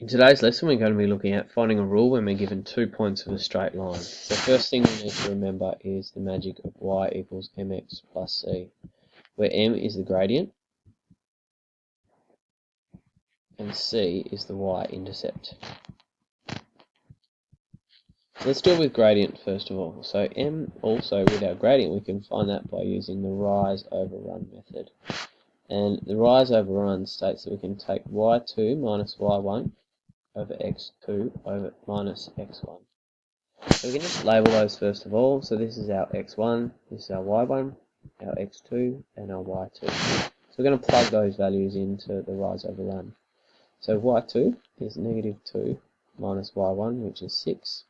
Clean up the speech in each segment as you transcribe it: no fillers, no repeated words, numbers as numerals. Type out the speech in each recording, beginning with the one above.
In today's lesson, we're going to be looking at finding a rule when we're given 2 points of a straight line. So first thing we need to remember is the magic of y equals mx plus c, where m is the gradient and c is the y-intercept. So let's deal with gradient first of all. So m also, with our gradient, we can find that by using the rise over run method. And the rise over run states that we can take y2 minus y1 over x2 over minus x1. So we can just label those first of all. So this is our x1, this is our y1, our x2, and our y2. So we're going to plug those values into the rise over run. So y2 is negative 2 minus y1, which is 6,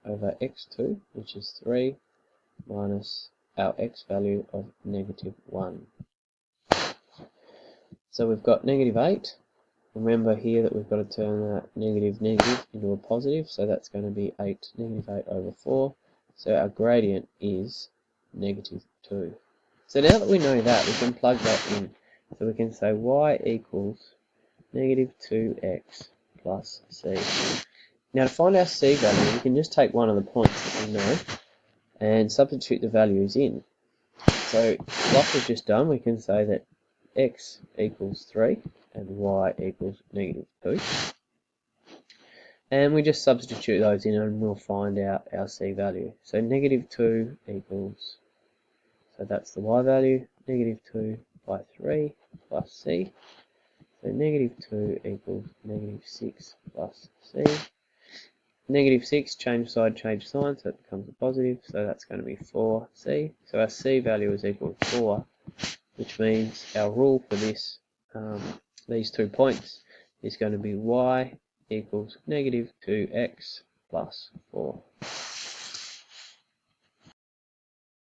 over x2, which is 3, minus our x value of negative 1. So we've got negative 8. Remember here that we've got to turn that negative into a positive, so that's going to be negative 8 over 4. So our gradient is negative 2. So now that we know that, we can plug that in. So we can say y equals negative 2x plus c. Now to find our c value, we can just take one of the points that we know and substitute the values in. So like we've just done, we can say that x equals 3 and y equals negative 2. And we just substitute those in and we'll find out our c value. So negative 2 equals, so that's the y value, negative 2 by 3 plus c. So negative 2 equals negative 6 plus c. Negative 6, change side, change sign, so it becomes a positive, so that's going to be 4c. So our c value is equal to 4, which means our rule for this, these 2 points is going to be y equals negative 2x plus 4.